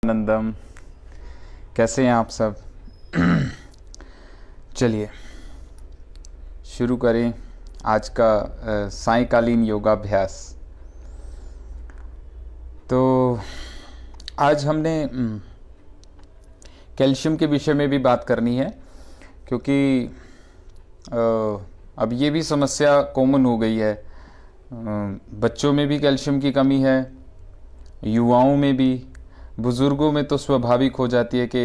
आनंदम। कैसे हैं आप सब? चलिए शुरू करें आज का सायंकालीन योगाभ्यास। तो आज हमने कैल्शियम के विषय में भी बात करनी है, क्योंकि अब ये भी समस्या कॉमन हो गई है। बच्चों में भी कैल्शियम की कमी है, युवाओं में भी, बुज़ुर्गों में तो स्वाभाविक हो जाती है कि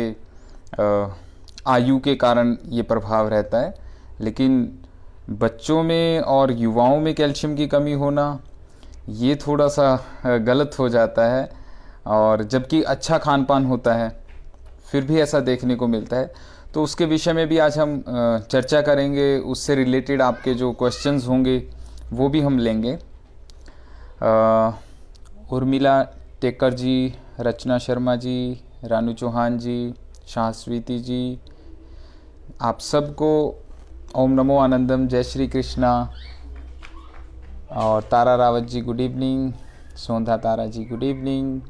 आयु के कारण ये प्रभाव रहता है, लेकिन बच्चों में और युवाओं में कैल्शियम की कमी होना ये थोड़ा सा गलत हो जाता है। और जबकि अच्छा खान पान होता है फिर भी ऐसा देखने को मिलता है। तो उसके विषय में भी आज हम चर्चा करेंगे। उससे रिलेटेड आपके जो क्वेश्चंस होंगे वो भी हम लेंगे। उर्मिला टेकर जी, रचना शर्मा जी, रानू चौहान जी, शाहस्वीति जी, आप सबको ओम नमो आनंदम, जय श्री कृष्णा। और तारा रावत जी गुड इवनिंग, सोंधा तारा जी गुड इवनिंग।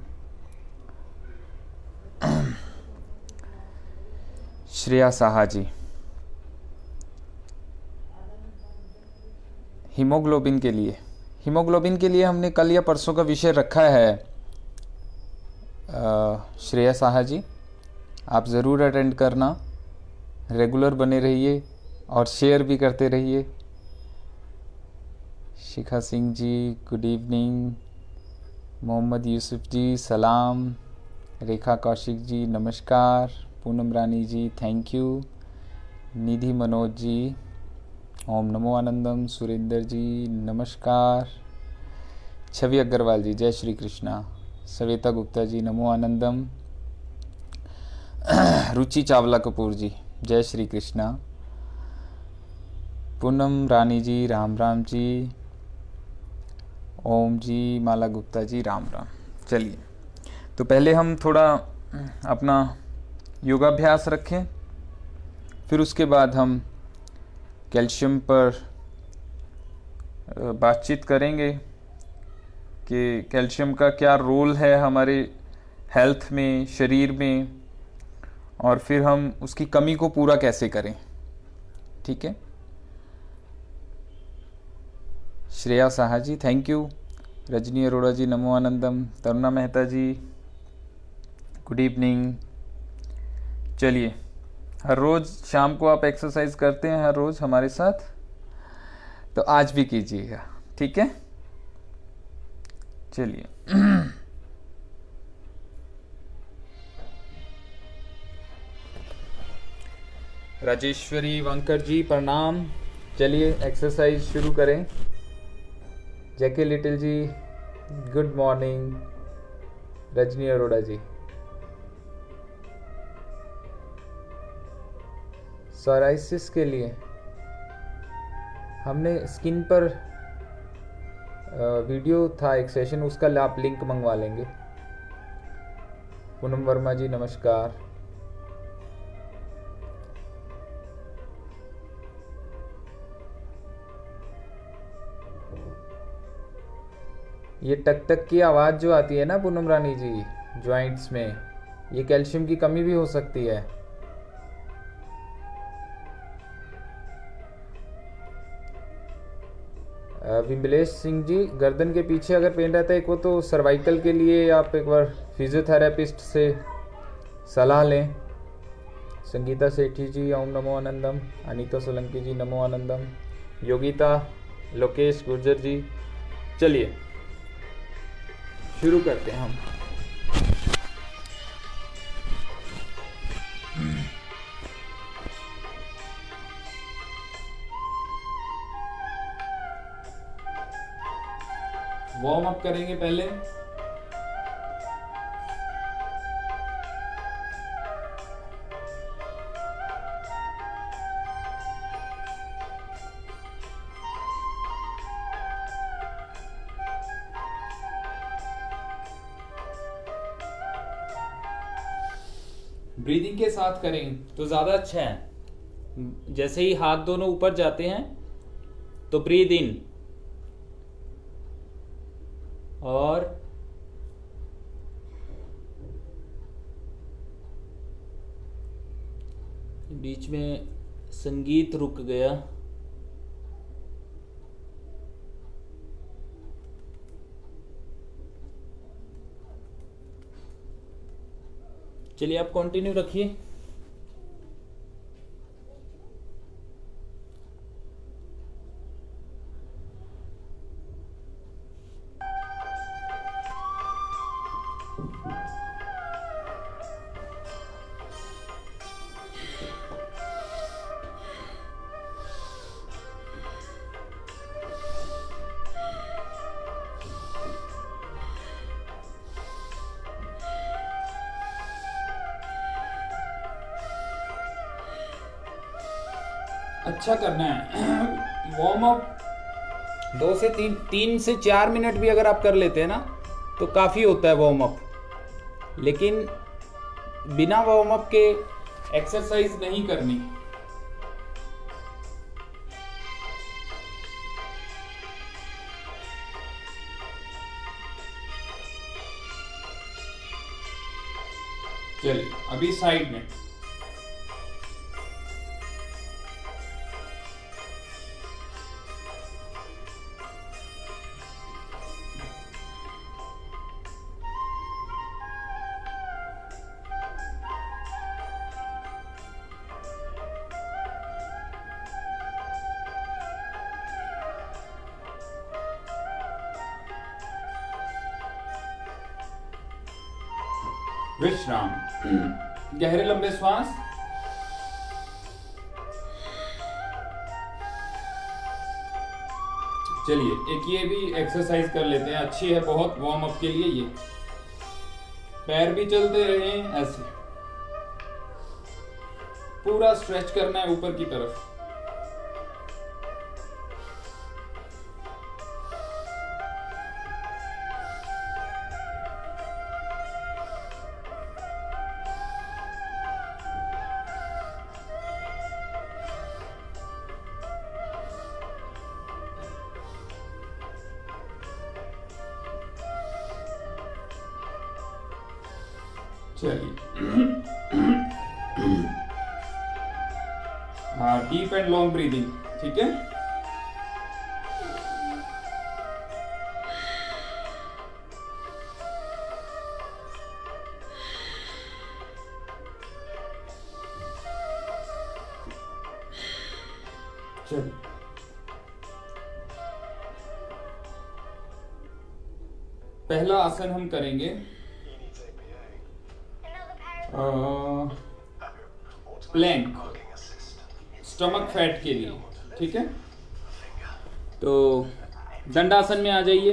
श्रेया साहा जी, हीमोग्लोबिन के लिए हमने कल या परसों का विषय रखा है। श्रेया साहा जी, आप ज़रूर अटेंड करना, रेगुलर बने रहिए और शेयर भी करते रहिए। शिखा सिंह जी गुड इवनिंग, मोहम्मद यूसुफ जी सलाम, रेखा कौशिक जी नमस्कार, पूनम रानी जी थैंक यू, निधि मनोज जी ओम नमो आनंदम, सुरेंद्र जी नमस्कार, छवि अग्रवाल जी जय श्री कृष्णा, सवेता गुप्ता जी नमो आनंदम, रुचि चावला कपूर जी जय श्री कृष्णा, पूनम रानी जी राम राम जी, ओम जी, माला गुप्ता जी राम राम। चलिए, तो पहले हम थोड़ा अपना योगाभ्यास रखें, फिर उसके बाद हम कैल्शियम पर बातचीत करेंगे कि कैल्शियम का क्या रोल है हमारे हेल्थ में, शरीर में, और फिर हम उसकी कमी को पूरा कैसे करें। ठीक है। श्रेया साहा जी thank you, Rajni Arora ji NaMo Anandam, Taruna Mehta ji good evening. चलिए, हर रोज़ शाम को आप एक्सरसाइज करते हैं हर रोज़ हमारे साथ, तो आज भी कीजिएगा, ठीक है। चलिए राजेश्वरी वंकर जी प्रणाम। चलिए एक्सरसाइज शुरू करें। जैके लिटिल जी गुड मॉर्निंग, रजनी अरोड़ा जी। सोराइसिस के लिए हमने स्किन पर वीडियो था एक सेशन, उसका आप लिंक मंगवा लेंगे। पूनम वर्मा जी नमस्कार। ये टक टक की आवाज़ जो आती है ना पूनम रानी जी जॉइंट्स में, ये कैल्शियम की कमी भी हो सकती है। विमलेश सिंह जी, गर्दन के पीछे अगर पेन रहता है एक, वो तो सर्वाइकल के लिए आप एक बार फिजियोथेरेपिस्ट से सलाह लें। संगीता सेठी जी ओम नमो आनंदम, अनीता सोलंकी जी नमो आनंदम, योगिता, लोकेश गुर्जर जी। चलिए शुरू करते हैं हम। वार्म अप करेंगे पहले। ब्रीदिंग के साथ करें तो ज़्यादा अच्छा है। जैसे ही हाथ दोनों ऊपर जाते हैं तो ब्रीद इन और बीच में संगीत रुक गया। चलिए आप कंटिन्यू रखिए। अच्छा करना है वार्म अप 3 से 4 मिनट भी अगर आप कर लेते हैं ना तो काफ़ी होता है वार्म अप। लेकिन बिना वार्म अप के एक्सरसाइज नहीं करनी। चलिए अभी साइड में विश्राम। गहरे लंबे श्वास। चलिए एक ये भी एक्सरसाइज कर लेते हैं, अच्छी है बहुत वार्म अप के लिए। ये पैर भी चलते रहे ऐसे, पूरा स्ट्रेच करना है ऊपर की तरफ। चलिए हाँ, डीप एंड लॉन्ग ब्रीदिंग, ठीक है। चलिए पहला आसन हम करेंगे प्लैंक, स्टमक फैट के लिए, ठीक है। तो दंडासन में आ जाइए।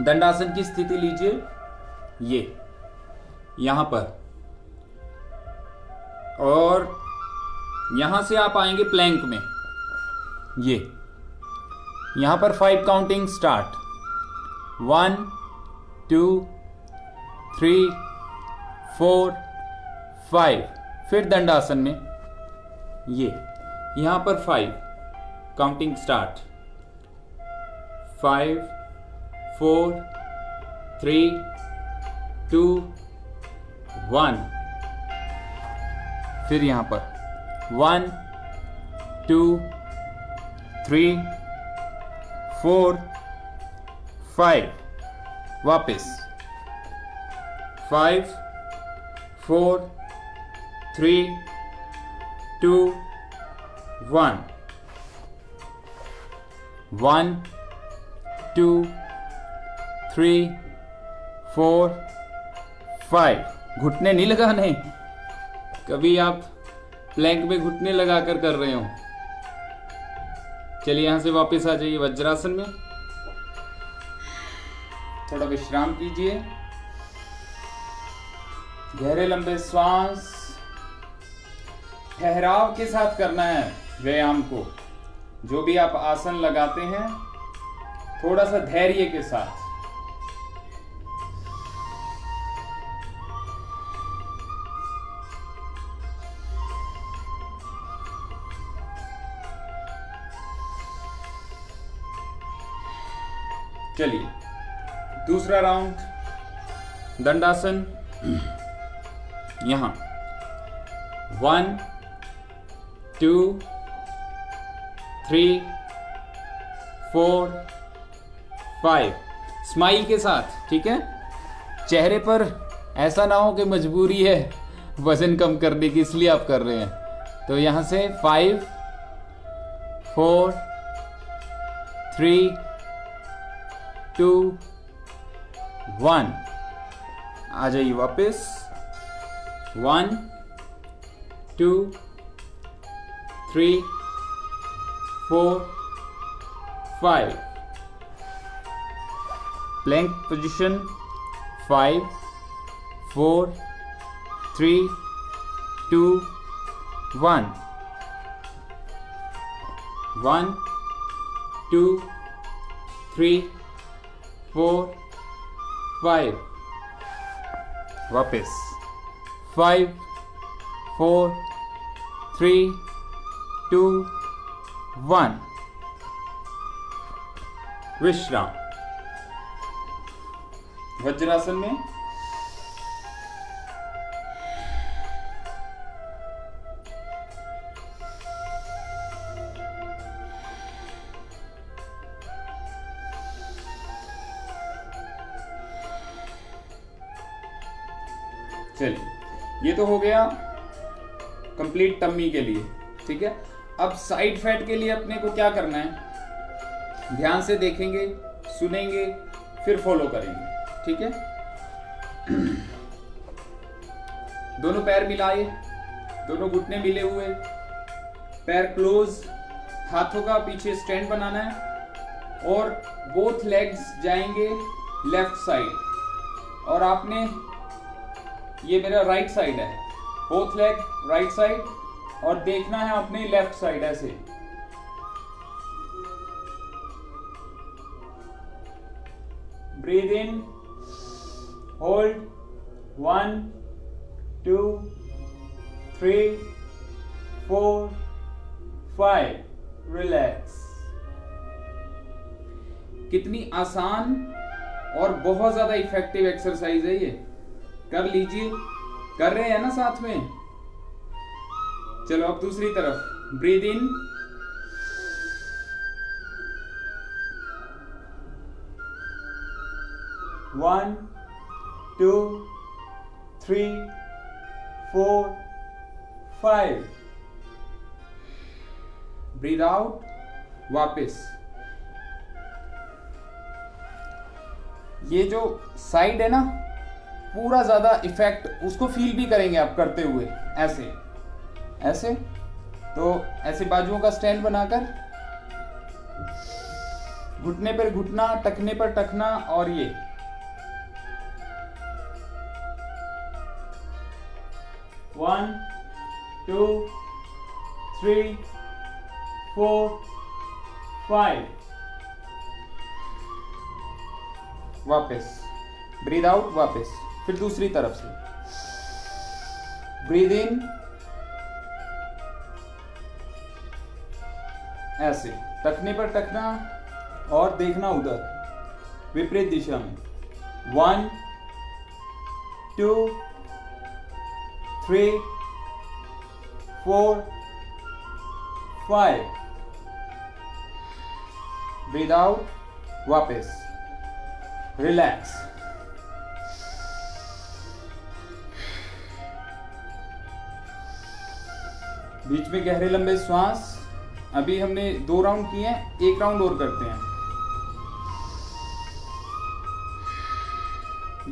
दंडासन की स्थिति लीजिए, ये यहां पर, और यहां से आप आएंगे प्लैंक में। ये यहां पर 5 काउंटिंग स्टार्ट, 1 2 3 4 5। फिर दंडासन में ये यहां पर 5 काउंटिंग स्टार्ट, 5 4 3 2 1। फिर यहां पर 1 2 3 4 5। वापस 5 4 3 2 1 1 2 3 4 5। घुटने नहीं लगाने, कभी आप प्लैंक में घुटने लगाकर कर रहे हो। चलिए यहां से वापस आ जाइए वज्रासन में। थोड़ा विश्राम कीजिए, गहरे लंबे श्वास, ठहराव के साथ करना है व्यायाम को। जो भी आप आसन लगाते हैं थोड़ा सा धैर्य के साथ। चलिए दूसरा राउंड दंडासन यहाँ 1 2 3 4 5 स्माइल के साथ, ठीक है। चेहरे पर ऐसा ना हो कि मजबूरी है वजन कम करने की इसलिए आप कर रहे हैं। तो यहां से 5 4 3 2 1 आ जाइए वापस। 1 2 3 4 5 प्लैंक पोजीशन 5 4 3 2 1 1 2 3 4 5 वापस 5 4 3 2 1 विश्राम। वज्रासन में चलिए, ये तो हो गया कंप्लीट टम्मी के लिए, ठीक है। अब साइड फैट के लिए अपने को क्या करना है, ध्यान से देखेंगे, सुनेंगे, फिर फॉलो करेंगे, ठीक है। दोनों पैर मिलाए, दोनों घुटने मिले हुए, पैर क्लोज, हाथों का पीछे स्टैंड बनाना है और बोथ लेग्स जाएंगे लेफ्ट साइड। और आपने, ये मेरा राइट साइड है, बोथ लेग राइट साइड, और देखना है आपने लेफ्ट साइड ऐसे। ब्रीथ इन, होल्ड 1 2 3 4 5 रिलैक्स। कितनी आसान और बहुत ज्यादा इफेक्टिव एक्सरसाइज है ये, कर लीजिए। कर रहे हैं ना साथ में। चलो अब दूसरी तरफ, ब्रीथ इन, वन 2 3 4 5, ब्रीथ आउट, वापस। ये जो साइड है ना, पूरा ज्यादा इफेक्ट उसको फील भी करेंगे आप करते हुए, ऐसे ऐसे। तो ऐसे बाजुओं का स्टैंड बनाकर, घुटने पर घुटना, टखने पर टखना, और ये 1 2 3 4 5, वापस ब्रीथ आउट, वापस। फिर दूसरी तरफ से ब्रीथ इन, ऐसे टखने पर टखना और देखना उधर विपरीत दिशा में। 1 2 3 4 5, ब्रीथ आउट, वापस, रिलैक्स। बीच में गहरे लंबे श्वास। अभी हमने 2 राउंड किए हैं, 1 राउंड और करते हैं।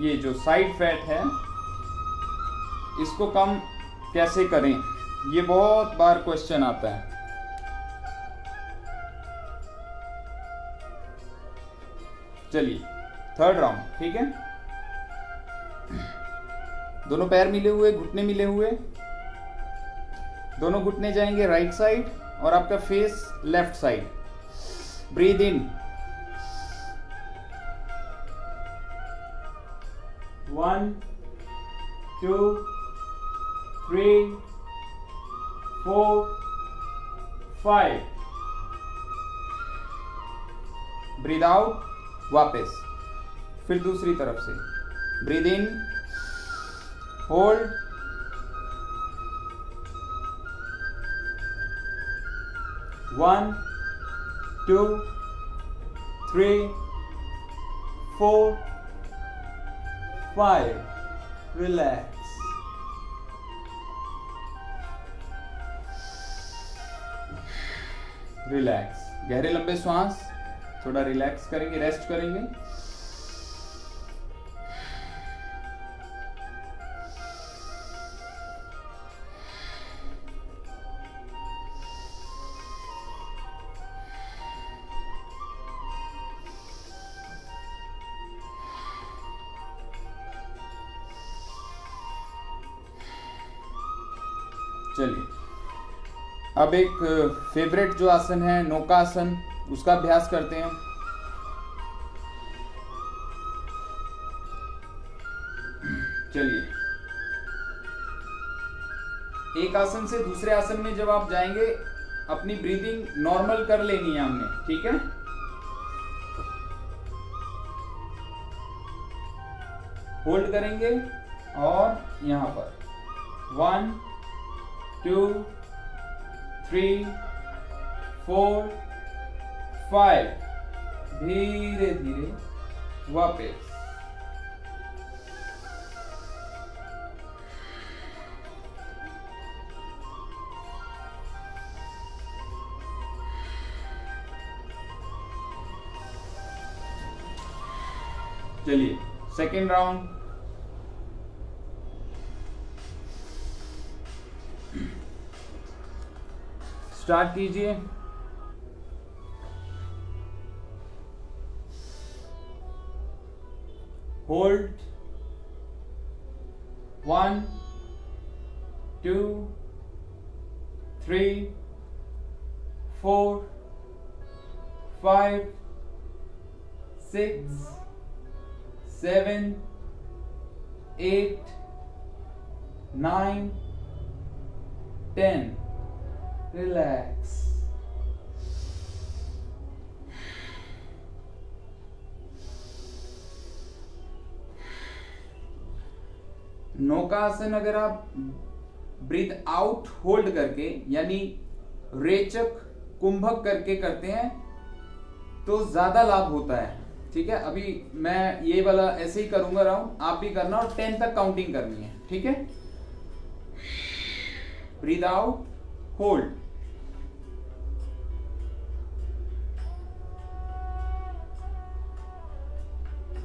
ये जो साइड फैट है इसको कम कैसे करें, ये बहुत बार क्वेश्चन आता है। चलिए 3rd राउंड, ठीक है। दोनों पैर मिले हुए, घुटने मिले हुए, दोनों घुटने जाएंगे राइट साइड और आपका face left side. Breathe in, 1 2 3 4 5, breathe out, वापस। फिर दूसरी तरफ से breathe in, hold, one, two, three, four, five, relax. Relax, गहरे लंबे श्वास, थोड़ा रिलैक्स करेंगे, रेस्ट करेंगे। चलिए, अब एक फेवरेट जो आसन है नौकासन, उसका अभ्यास करते हैं। चलिए, एक आसन से दूसरे आसन में जब आप जाएंगे अपनी ब्रीदिंग नॉर्मल कर लेनी है हमने, ठीक है। होल्ड करेंगे और यहां पर 1 2 3 4 5, धीरे धीरे वापस। चलिए, सेकेंड राउंड। स्टार्ट कीजिए। Hold 1 2 3 4 5 6 7 8 9 10, relax. नौकासन अगर आप ब्रीथ आउट होल्ड करके यानी रेचक कुंभक करके करते हैं तो ज्यादा लाभ होता है, ठीक है। अभी मैं ये वाला ऐसे ही करूंगा राउंड, आप भी करना और 10 तक काउंटिंग करनी है, ठीक है। Breathe out, hold,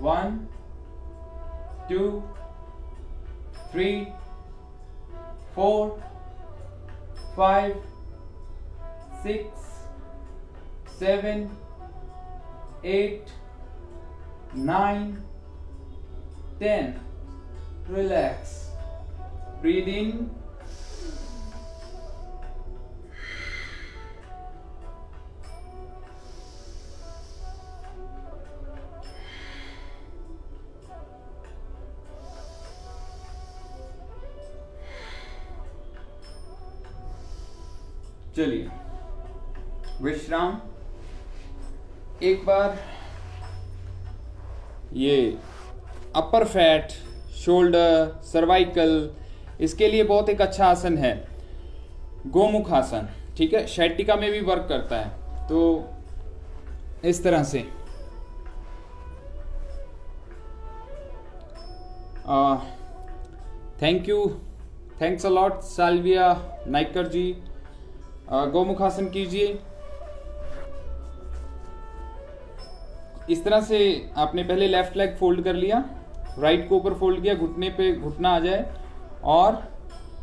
1 2 3 4 5 6 7 8 9 10, relax. Breathe in, चलिए विश्राम। एक बार ये अपर फैट, शोल्डर, सर्वाइकल, इसके लिए बहुत एक अच्छा आसन है गोमुख आसन, ठीक है। शैटिका में भी वर्क करता है। तो इस तरह से thank you, thanks a lot Salvia Naikar ji. गोमुखासन कीजिए। इस तरह से आपने पहले लेफ्ट लेग फोल्ड कर लिया, राइट को ऊपर फोल्ड किया, घुटने पे घुटना आ जाए और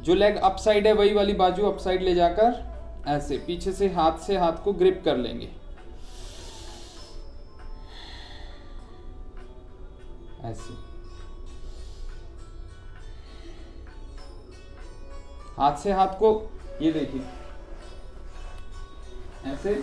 जो लेग अप साइड है वही वाली बाजू अप साइड ले जाकर ऐसे पीछे से हाथ को ग्रिप कर लेंगे, ऐसे हाथ से हाथ को, ये देखिए ऐसे,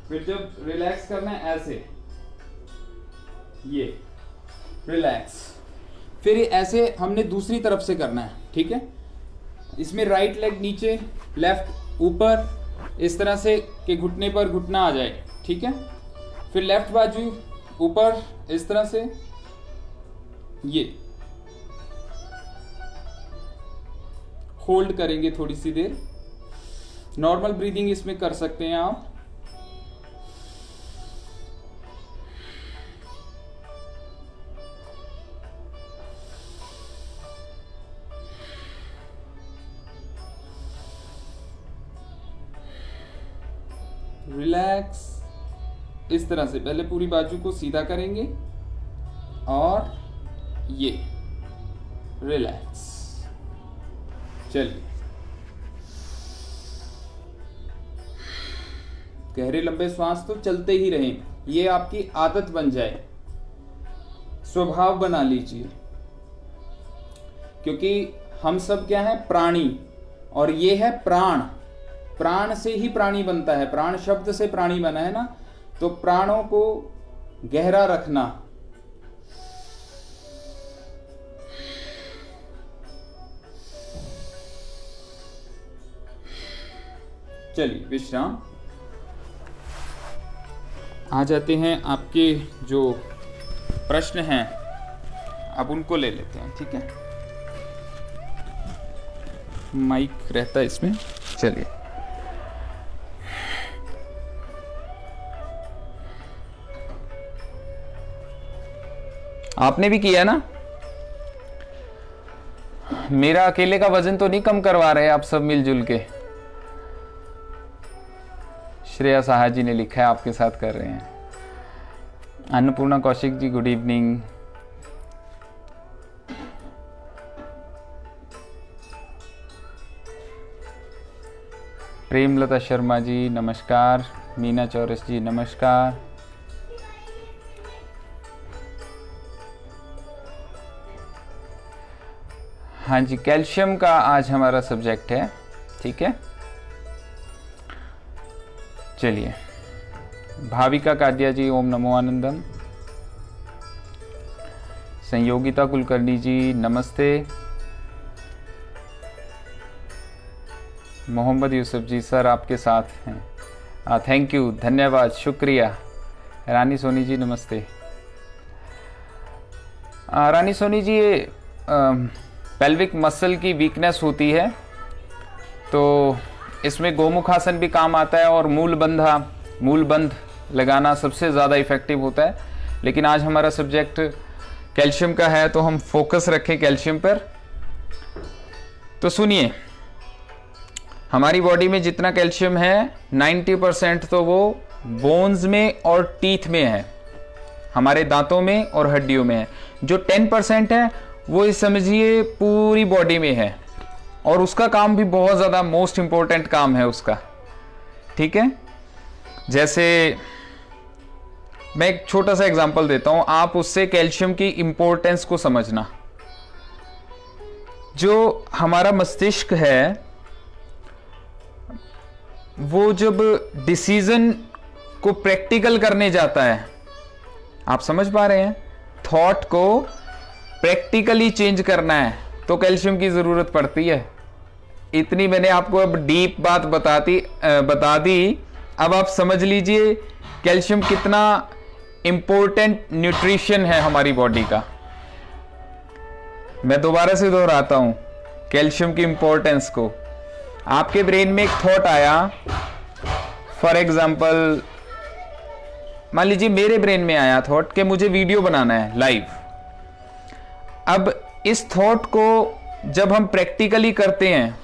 फिर जब रिलैक्स करना है ऐसे, ये रिलैक्स। फिर ऐसे हमने दूसरी तरफ से करना है, ठीक है। इसमें राइट लेग नीचे, लेफ्ट ऊपर, इस तरह से कि घुटने पर घुटना आ जाए, ठीक है। फिर लेफ्ट बाजू ऊपर इस तरह से, ये होल्ड करेंगे थोड़ी सी देर। नॉर्मल ब्रीदिंग इसमें कर सकते हैं आप। रिलैक्स, इस तरह से पहले पूरी बाजू को सीधा करेंगे और ये रिलैक्स। चलिए, गहरे लंबे श्वास तो चलते ही रहें, ये आपकी आदत बन जाए, स्वभाव बना लीजिए, क्योंकि हम सब क्या है, प्राणी, और ये है प्राण। प्राण से ही प्राणी बनता है, प्राण शब्द से प्राणी बना है ना, तो प्राणों को गहरा रखना। चलिए विश्राम। आ जाते हैं आपके जो प्रश्न हैं, अब उनको ले लेते हैं, ठीक है। माइक रहता है इसमें, चलिए। आपने भी किया ना, मेरा अकेले का वजन तो नहीं कम करवा रहे आप सब मिलजुल के। श्रेया साहा जी ने लिखा है आपके साथ कर रहे हैं। Annapurna Kaushik ji good evening. प्रेमलता शर्मा जी नमस्कार। मीना चौरस जी नमस्कार। हाँ जी, कैल्शियम का आज हमारा सब्जेक्ट है, ठीक है। चलिए, भाविका कादिया जी ओम नमो आनंदम। संयोगिता कुलकर्णी जी नमस्ते। मोहम्मद यूसुफ जी सर आपके साथ हैं, थैंक यू, धन्यवाद, शुक्रिया। रानी सोनी जी नमस्ते। रानी सोनी जी, ये पेल्विक मसल की वीकनेस होती है, तो इसमें गोमुखासन भी काम आता है और मूलबंध लगाना सबसे ज़्यादा इफेक्टिव होता है। लेकिन आज हमारा सब्जेक्ट कैल्शियम का है, तो हम फोकस रखें कैल्शियम पर। तो सुनिए, हमारी बॉडी में जितना कैल्शियम है 90% तो वो बोन्स में और टीथ में है, हमारे दांतों में और हड्डियों में है। जो 10% है वो समझिए पूरी बॉडी में है, और उसका काम भी बहुत ज़्यादा मोस्ट इम्पोर्टेंट काम है उसका, ठीक है। जैसे मैं एक छोटा सा एग्जांपल देता हूं, आप उससे कैल्शियम की इम्पोर्टेंस को समझना। जो हमारा मस्तिष्क है वो जब डिसीजन को प्रैक्टिकल करने जाता है, आप समझ पा रहे हैं, थॉट को प्रैक्टिकली चेंज करना है तो कैल्शियम की जरूरत पड़ती है। इतनी मैंने आपको अब डीप बात बता दी। अब आप समझ लीजिए कैल्शियम कितना इंपॉर्टेंट न्यूट्रिशन है हमारी बॉडी का। मैं दोबारा से दोहराता हूं कैल्शियम की इंपॉर्टेंस को। आपके ब्रेन में एक थॉट आया, फॉर एग्जांपल मान लीजिए मेरे ब्रेन में आया थॉट कि मुझे वीडियो बनाना है लाइव। अब इस थॉट को जब हम प्रैक्टिकली करते हैं,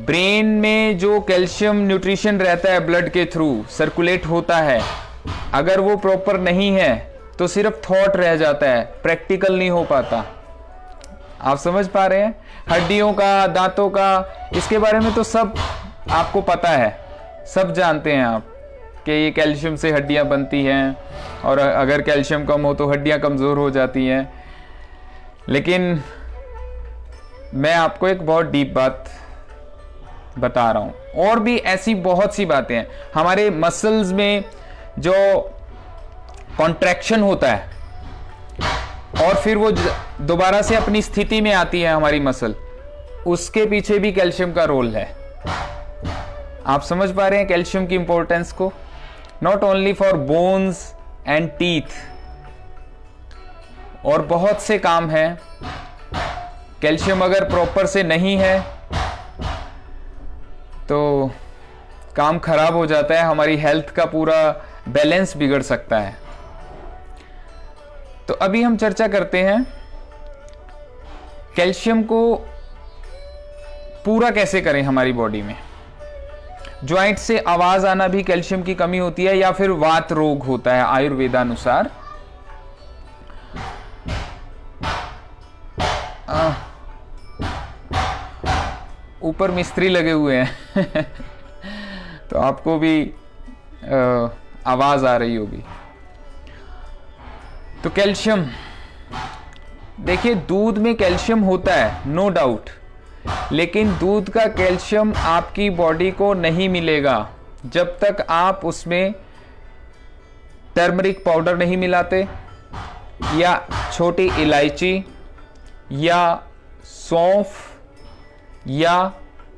ब्रेन में जो कैल्शियम न्यूट्रिशन रहता है ब्लड के थ्रू सर्कुलेट होता है, अगर वो प्रॉपर नहीं है तो सिर्फ थॉट रह जाता है, प्रैक्टिकल नहीं हो पाता। आप समझ पा रहे हैं? हड्डियों का, दांतों का, इसके बारे में तो सब आपको पता है, सब जानते हैं आप कि ये कैल्शियम से हड्डियां बनती हैं, और अगर कैल्शियम कम हो तो हड्डियां कमज़ोर हो जाती हैं। लेकिन मैं आपको एक बहुत डीप बात बता रहा हूं, और भी ऐसी बहुत सी बातें हैं। हमारे मसल्स में जो कॉन्ट्रैक्शन होता है और फिर वो दोबारा से अपनी स्थिति में आती है हमारी मसल, उसके पीछे भी कैल्शियम का रोल है। आप समझ पा रहे हैं कैल्शियम की इंपॉर्टेंस को? Not only for bones and teeth, और बहुत से काम हैं। कैल्शियम अगर प्रॉपर से नहीं है तो काम खराब हो जाता है, हमारी हेल्थ का पूरा बैलेंस बिगड़ सकता है। तो अभी हम चर्चा करते हैं कैल्शियम को पूरा कैसे करें हमारी बॉडी में। ज्वाइंट से आवाज आना भी कैल्शियम की कमी होती है, या फिर वात रोग होता है आयुर्वेदानुसार। ऊपर मिस्त्री लगे हुए हैं तो आपको भी आवाज आ रही होगी। तो कैल्शियम, देखिए दूध में कैल्शियम होता है नो डाउट, लेकिन दूध का कैल्शियम आपकी बॉडी को नहीं मिलेगा जब तक आप उसमें टर्मरिक पाउडर नहीं मिलाते, या छोटी इलायची, या सौंफ, या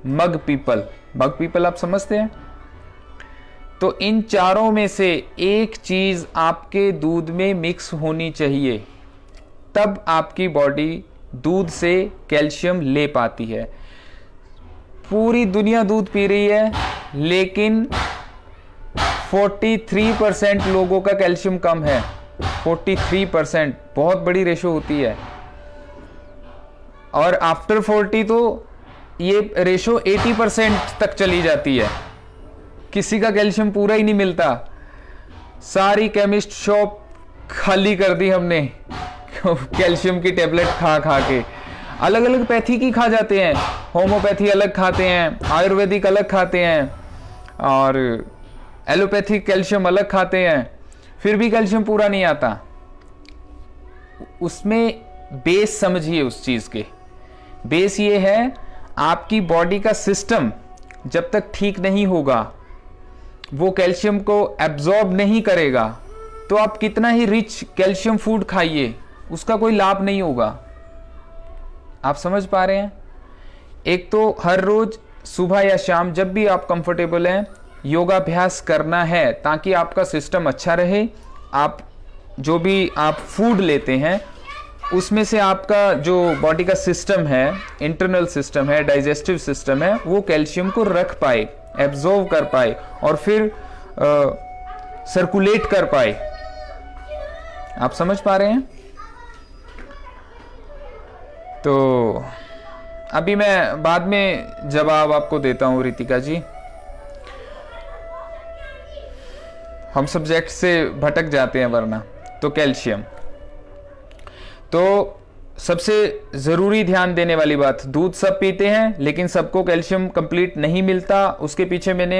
मग पीपल आप समझते हैं? तो इन चारों में से एक चीज आपके दूध में मिक्स होनी चाहिए, तब आपकी बॉडी दूध से कैल्शियम ले पाती है। पूरी दुनिया दूध पी रही है, लेकिन 43% लोगों का कैल्शियम कम है। 43% बहुत बड़ी रेशो होती है, और आफ्टर 40 तो ये रेशो 80% तक चली जाती है। किसी का कैल्शियम पूरा ही नहीं मिलता। सारी केमिस्ट शॉप खाली कर दी हमने कैल्शियम की टेबलेट खा खा के। अलग अलग पैथी की खा जाते हैं, होम्योपैथी अलग खाते हैं, आयुर्वेदिक अलग खाते हैं, और एलोपैथिक कैल्शियम अलग खाते हैं, फिर भी कैल्शियम पूरा नहीं आता। उसमें बेस समझिए उस चीज के। बेस ये है, आपकी बॉडी का सिस्टम जब तक ठीक नहीं होगा, वो कैल्शियम को एब्जॉर्ब नहीं करेगा, तो आप कितना ही रिच कैल्शियम फूड खाइए, उसका कोई लाभ नहीं होगा। आप समझ पा रहे हैं? एक तो हर रोज सुबह या शाम जब भी आप कंफर्टेबल हैं योगाभ्यास करना है, ताकि आपका सिस्टम अच्छा रहे। आप जो भी आप फूड लेते हैं उसमें से आपका जो बॉडी का सिस्टम है, इंटरनल सिस्टम है, डाइजेस्टिव सिस्टम है, वो कैल्शियम को रख पाए, एब्जॉर्व कर पाए, और फिर सर्कुलेट कर पाए। आप समझ पा रहे हैं? तो अभी मैं बाद में जवाब आपको देता हूं रितिका जी। हम सब्जेक्ट से भटक जाते हैं वरना। तो कैल्शियम, तो सबसे ज़रूरी ध्यान देने वाली बात, दूध सब पीते हैं लेकिन सबको कैल्शियम कंप्लीट नहीं मिलता। उसके पीछे मैंने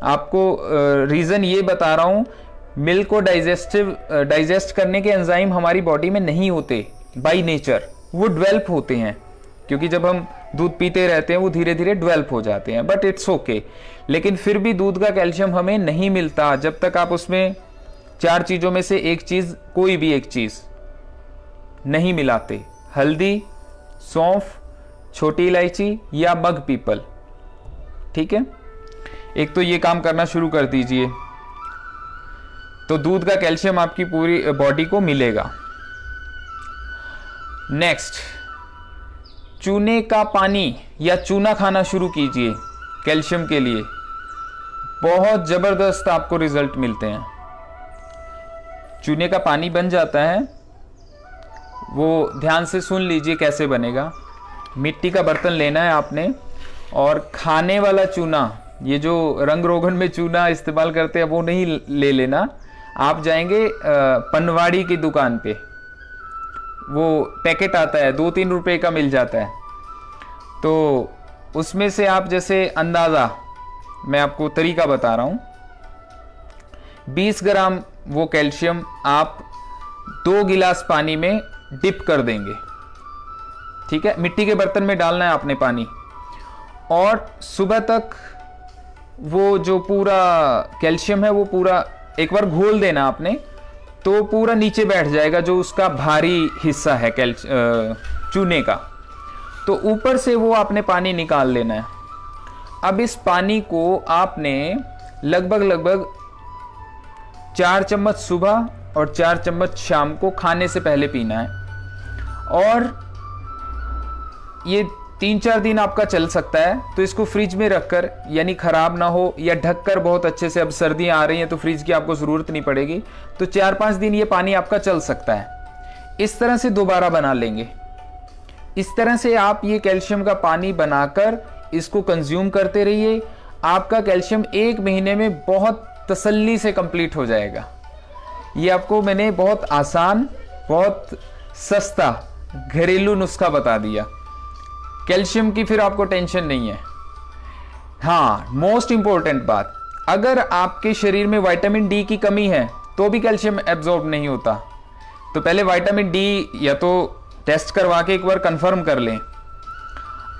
आपको रीज़न ये बता रहा हूँ, मिल्क को डाइजेस्ट करने के एंजाइम हमारी बॉडी में नहीं होते बाय नेचर, वो डेवलप होते हैं, क्योंकि जब हम दूध पीते रहते हैं वो धीरे धीरे डेवलप हो जाते हैं, बट इट्स ओके। लेकिन फिर भी दूध का कैल्शियम हमें नहीं मिलता जब तक आप उसमें चार चीज़ों में से एक चीज़, कोई भी एक चीज़ नहीं मिलाते। हल्दी, सौंफ, छोटी इलायची या मग पीपल। ठीक है, एक तो ये काम करना शुरू कर दीजिए, तो दूध का कैल्शियम आपकी पूरी बॉडी को मिलेगा। नेक्स्ट, चूने का पानी या चूना खाना शुरू कीजिए कैल्शियम के लिए, बहुत जबरदस्त आपको रिजल्ट मिलते हैं। चूने का पानी बन जाता है, वो ध्यान से सुन लीजिए कैसे बनेगा। मिट्टी का बर्तन लेना है आपने, और खाने वाला चूना, ये जो रंग रोगन में चूना इस्तेमाल करते हैं वो नहीं ले लेना। आप जाएंगे पनवाड़ी की दुकान पे, वो पैकेट आता है 2-3 रुपए का मिल जाता है, तो उसमें से आप जैसे अंदाज़ा, मैं आपको तरीका बता रहा हूँ, 20 ग्राम वो कैल्शियम आप 2 गिलास पानी में डिप कर देंगे। ठीक है, मिट्टी के बर्तन में डालना है आपने पानी, और सुबह तक वो जो पूरा कैल्शियम है वो पूरा एक बार घोल देना आपने, तो पूरा नीचे बैठ जाएगा जो उसका भारी हिस्सा है चूने का। तो ऊपर से वो आपने पानी निकाल लेना है। अब इस पानी को आपने लगभग 4 चम्मच सुबह और 4 चम्मच शाम को खाने से पहले पीना है। और ये 3-4 दिन आपका चल सकता है, तो इसको फ्रिज में रखकर, यानी ख़राब ना हो, या ढककर बहुत अच्छे से, अब सर्दियाँ आ रही हैं तो फ्रिज की आपको ज़रूरत नहीं पड़ेगी, तो 4-5 दिन ये पानी आपका चल सकता है। इस तरह से दोबारा बना लेंगे। इस तरह से आप ये कैल्शियम का पानी बनाकर इसको कंज्यूम करते रहिए। आपका कैल्शियम 1 महीने में बहुत तसल्ली से कंप्लीट हो जाएगा। ये आपको मैंने बहुत आसान, बहुत सस्ता घरेलू नुस्खा बता दिया। कैल्शियम की फिर आपको टेंशन नहीं है। हाँ, मोस्ट इंपॉर्टेंट बात, अगर आपके शरीर में विटामिन डी की कमी है तो भी कैल्शियम एब्जॉर्ब नहीं होता। तो पहले विटामिन डी या तो टेस्ट करवा के एक बार कंफर्म कर लें।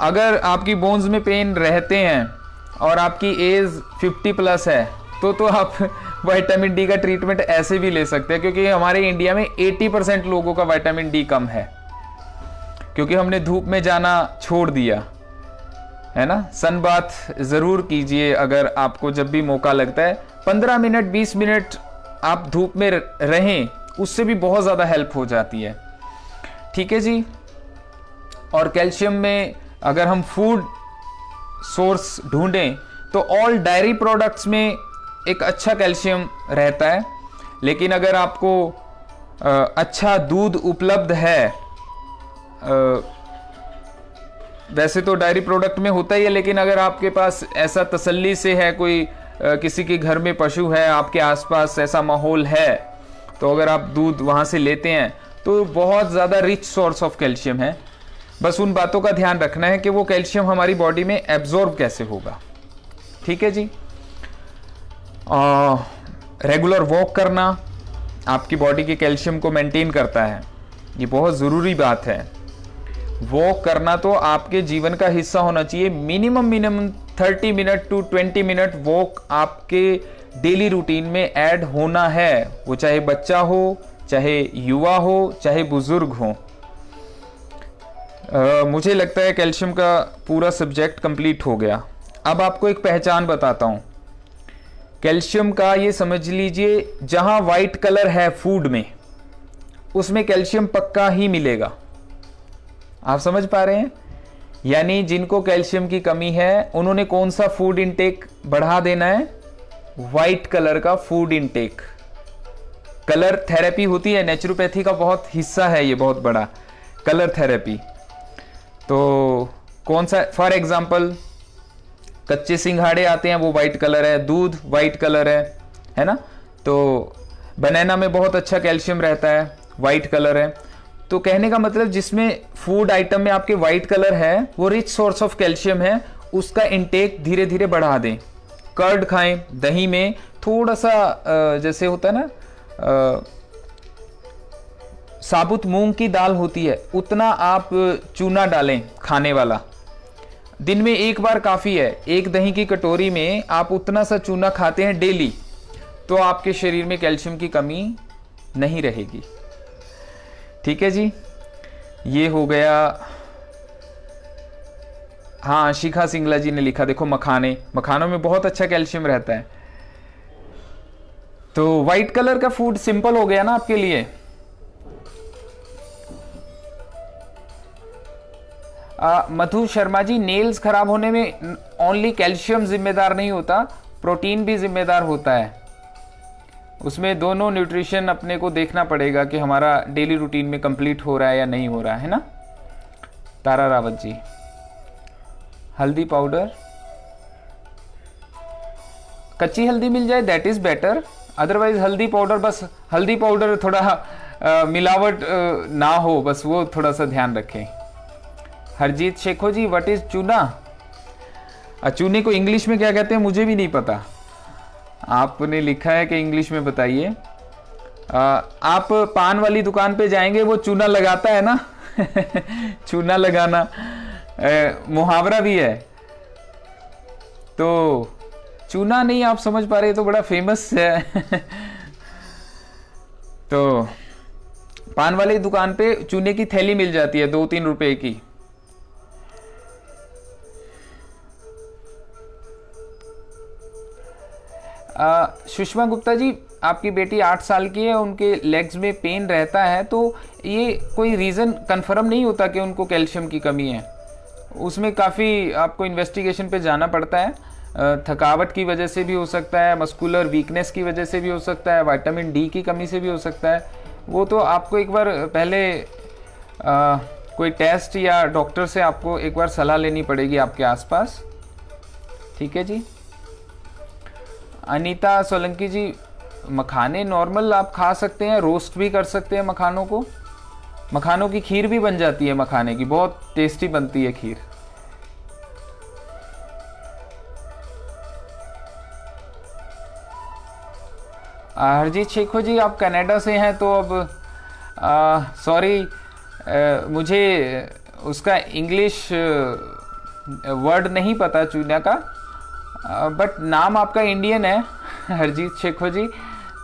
अगर आपकी बोन्स में पेन रहते हैं और आपकी एज 50+ है तो आप विटामिन डी का ट्रीटमेंट ऐसे भी ले सकते हैं, क्योंकि हमारे इंडिया में 80% लोगों का विटामिन डी कम है, क्योंकि हमने धूप में जाना छोड़ दिया है ना। सन बाथ ज़रूर कीजिए अगर आपको जब भी मौका लगता है। 15 मिनट 20 मिनट आप धूप में रहें, उससे भी बहुत ज़्यादा हेल्प हो जाती है। ठीक है जी। और कैल्शियम में अगर हम फूड सोर्स ढूंढें तो ऑल डायरी प्रोडक्ट्स में एक अच्छा कैल्शियम रहता है। लेकिन अगर आपको अच्छा दूध उपलब्ध है, वैसे तो डायरी प्रोडक्ट में होता ही है, लेकिन अगर आपके पास ऐसा तसल्ली से है, कोई किसी के घर में पशु है, आपके आसपास ऐसा माहौल है, तो अगर आप दूध वहाँ से लेते हैं तो बहुत ज़्यादा रिच सोर्स ऑफ कैल्शियम है। बस उन बातों का ध्यान रखना है कि वो कैल्शियम हमारी बॉडी में एब्जॉर्ब कैसे होगा। ठीक है जी। रेगुलर वॉक करना आपकी बॉडी के कैल्शियम को मेंटेन करता है, ये बहुत ज़रूरी बात है। वॉक करना तो आपके जीवन का हिस्सा होना चाहिए। Minimum 30 minute to 20 minute walk आपके डेली रूटीन में ऐड होना है, वो चाहे बच्चा हो, चाहे युवा हो, चाहे बुजुर्ग हो। मुझे लगता है कैल्शियम का पूरा सब्जेक्ट कंप्लीट हो गया। अब आपको एक पहचान बताता हूँ कैल्शियम का। ये समझ लीजिए, जहाँ वाइट कलर है फूड में, उसमें कैल्शियम पक्का ही मिलेगा। आप समझ पा रहे हैं? यानी जिनको कैल्शियम की कमी है उन्होंने कौन सा फूड इनटेक बढ़ा देना है? वाइट कलर का फूड इनटेक। कलर थेरेपी होती है, नेचुरोपैथी का बहुत हिस्सा है ये, बहुत बड़ा कलर थेरेपी। तो कौन सा, फॉर एग्जांपल कच्चे सिंघाड़े आते हैं, वो वाइट कलर है, दूध वाइट कलर है ना। तो बनाना में बहुत अच्छा कैल्शियम रहता है, वाइट कलर है। तो कहने का मतलब जिसमें फूड आइटम में आपके वाइट कलर है वो रिच सोर्स ऑफ कैल्शियम है, उसका इंटेक धीरे धीरे बढ़ा दें। कर्ड खाएं, दही में थोड़ा सा जैसे होता है ना, साबुत मूंग की दाल होती है, उतना आप चूना डालें खाने वाला। दिन में एक बार काफ़ी है। एक दही की कटोरी में आप उतना सा चूना खाते हैं डेली, तो आपके शरीर में कैल्शियम की कमी नहीं रहेगी। ठीक है जी, ये हो गया। हाँ, शिखा सिंगला जी ने लिखा, देखो मखाने, मखानों में बहुत अच्छा कैल्शियम रहता है। तो वाइट कलर का फूड सिंपल हो गया ना आपके लिए। मधु शर्मा जी, नेल्स खराब होने में ओनली कैल्शियम जिम्मेदार नहीं होता, प्रोटीन भी जिम्मेदार होता है। उसमें दोनों न्यूट्रिशन अपने को देखना पड़ेगा कि हमारा डेली रूटीन में कंप्लीट हो रहा है या नहीं हो रहा है ना। तारा रावत जी, हल्दी पाउडर, कच्ची हल्दी मिल जाए दैट इज बेटर, अदरवाइज हल्दी पाउडर, बस हल्दी पाउडर थोड़ा मिलावट ना हो, बस वो थोड़ा सा ध्यान रखें। हरजीत शेखो जी, व्हाट इज चूना? चूने को इंग्लिश में क्या कहते हैं मुझे भी नहीं पता, आपने लिखा है कि इंग्लिश में बताइए। आप पान वाली दुकान पे जाएंगे, वो चूना लगाता है ना चूना लगाना मुहावरा भी है। तो चूना नहीं आप समझ पा रहे तो बड़ा फेमस है तो पान वाली दुकान पे चूने की थैली मिल जाती है 2-3 रुपए की, सुषमा गुप्ता जी, आपकी बेटी 8 साल की है, उनके लेग्स में पेन रहता है, तो ये कोई रीज़न कंफर्म नहीं होता कि उनको कैल्शियम की कमी है। उसमें काफ़ी आपको इन्वेस्टिगेशन पे जाना पड़ता है। थकावट की वजह से भी हो सकता है, मस्कुलर वीकनेस की वजह से भी हो सकता है, विटामिन डी की कमी से भी हो सकता है। वो तो आपको एक बार पहले कोई टेस्ट या डॉक्टर से आपको एक बार सलाह लेनी पड़ेगी आपके आसपास। ठीक है जी। अनीता सोलंकी जी, मखाने नॉर्मल आप खा सकते हैं, रोस्ट भी कर सकते हैं मखानों को। मखानों की खीर भी बन जाती है, मखाने की बहुत टेस्टी बनती है खीर। हरजीत शेखो जी, आप कनाडा से हैं, तो अब सॉरी मुझे उसका इंग्लिश वर्ड नहीं पता चुना का, बट नाम आपका इंडियन है हरजीत शेखो जी,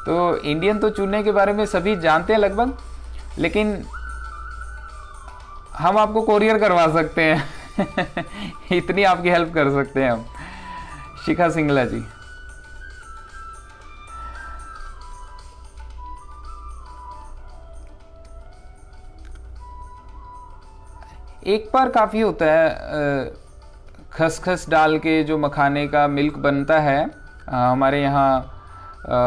तो इंडियन तो चुनने के बारे में सभी जानते हैं लगभग, लेकिन हम आपको कोरियर करवा सकते हैं इतनी आपकी हेल्प कर सकते हैं हम। शिखा सिंगला जी, एक बार काफ़ी होता है, खसखस डाल के जो मखाने का मिल्क बनता है, हमारे यहाँ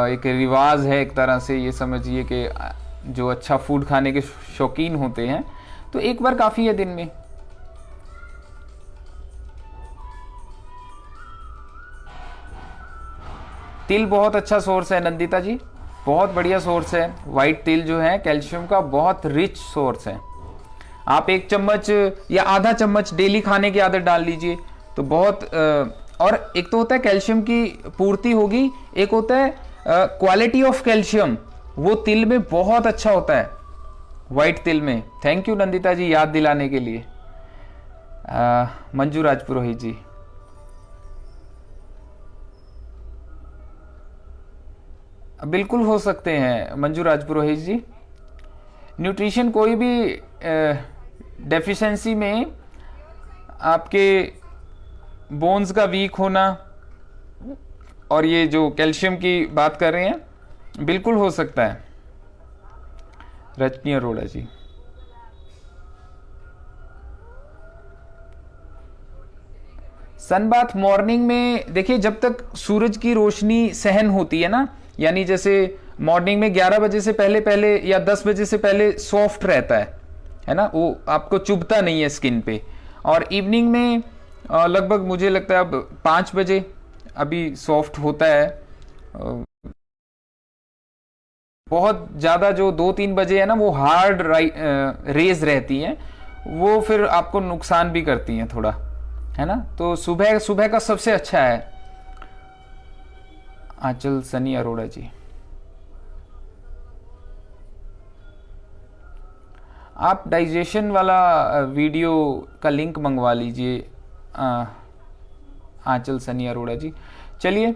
एक रिवाज है एक तरह से, ये समझिए कि जो अच्छा फूड खाने के शौकीन होते हैं, तो एक बार काफ़ी है दिन में। तिल बहुत अच्छा सोर्स है नंदिता जी, बहुत बढ़िया सोर्स है। वाइट तिल जो है कैल्शियम का बहुत रिच सोर्स है। आप 1 चम्मच या आधा चम्मच डेली खाने की आदत डाल लीजिए तो बहुत और एक तो होता है कैल्शियम की पूर्ति होगी, एक होता है क्वालिटी ऑफ कैल्शियम, वो तिल में बहुत अच्छा होता है, वाइट तिल में। थैंक यू नंदिता जी याद दिलाने के लिए। मंजू राजपुरोहित जी, बिल्कुल हो सकते हैं मंजू राजपुरोहित जी। न्यूट्रिशन कोई भी डेफिशिएंसी में आपके बोन्स का वीक होना और ये जो कैल्शियम की बात कर रहे हैं बिल्कुल हो सकता है। रजनी अरोड़ा जी, सनबाथ मॉर्निंग में देखिए, जब तक सूरज की रोशनी सहन होती है ना, यानी जैसे मॉर्निंग में 11 बजे से पहले पहले या 10 बजे से पहले सॉफ्ट रहता है ना, वो आपको चुभता नहीं है स्किन पे। और इवनिंग में लगभग मुझे लगता है अब 5 बजे अभी सॉफ्ट होता है। बहुत ज़्यादा जो 2-3 बजे है ना, वो हार्ड रेज रहती हैं, वो फिर आपको नुकसान भी करती हैं थोड़ा, है ना। तो सुबह सुबह का सबसे अच्छा है। आंचल सनी अरोड़ा जी, आप डाइजेशन वाला वीडियो का लिंक मंगवा लीजिए। आंचल सनी अरोड़ा जी, चलिए,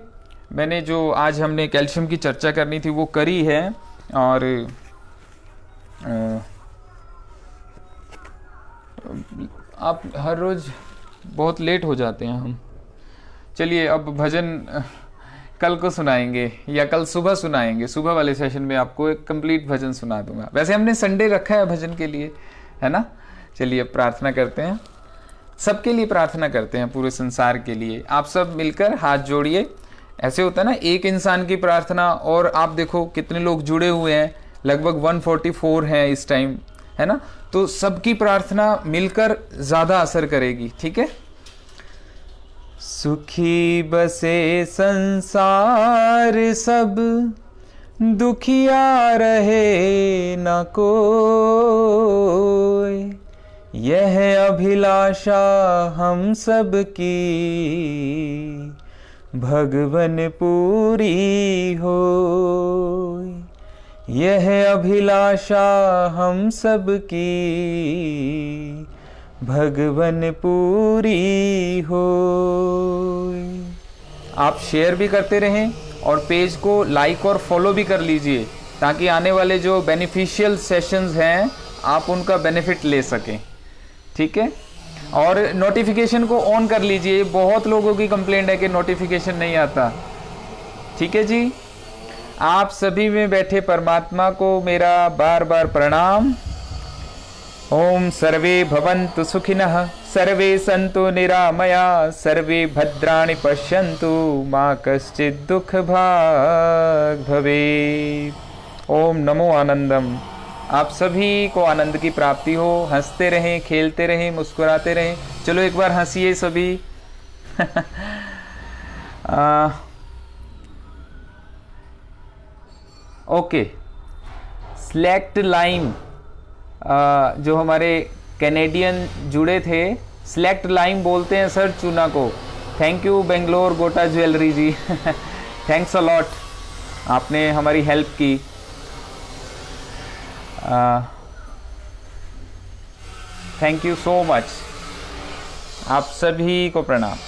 मैंने जो आज हमने कैल्शियम की चर्चा करनी थी वो करी है। और आप हर रोज़ बहुत लेट हो जाते हैं हम। चलिए, अब भजन कल को सुनाएंगे या कल सुबह सुनाएंगे। सुबह वाले सेशन में आपको एक कंप्लीट भजन सुना दूंगा। वैसे हमने संडे रखा है भजन के लिए, है ना। चलिए, अब प्रार्थना करते हैं, सबके लिए प्रार्थना करते हैं, पूरे संसार के लिए। आप सब मिलकर हाथ जोड़िए। ऐसे होता है ना, एक इंसान की प्रार्थना, और आप देखो कितने लोग जुड़े हुए हैं, लगभग 144 हैं इस टाइम, है ना। तो सबकी प्रार्थना मिलकर ज़्यादा असर करेगी, ठीक है। सुखी बसे संसार सब, दुखिया रहे न कोई, यह अभिलाषा हम सब की भगवन पूरी हो। यह अभिलाषा हम सब की भगवन पूरी हो। आप शेयर भी करते रहें और पेज को लाइक और फॉलो भी कर लीजिए, ताकि आने वाले जो बेनिफिशियल सेशंस हैं आप उनका बेनिफिट ले सकें, ठीक है। और नोटिफिकेशन को ऑन कर लीजिए। बहुत लोगों की कंप्लेंट है कि नोटिफिकेशन नहीं आता, ठीक है जी। आप सभी में बैठे परमात्मा को मेरा बार बार प्रणाम। ओम सर्वे भवन्तु सुखिनः, सर्वे सन्तु निरामया, सर्वे भद्राणि पश्यन्तु, मा कश्चित् दुःख भाग् भवेत्। ओम नमो आनंदम। आप सभी को आनंद की प्राप्ति हो। हंसते रहें, खेलते रहें, मुस्कुराते रहें। चलो एक बार हंसिए सभी। ओके, सेलेक्ट लाइन, जो हमारे कैनेडियन जुड़े थे, सेलेक्ट लाइन बोलते हैं सर चूना को। Thank you Bangalore Gota jewellery ji. Thanks a lot, आपने हमारी हेल्प की। Thank you so much. आप सभी को प्रणाम।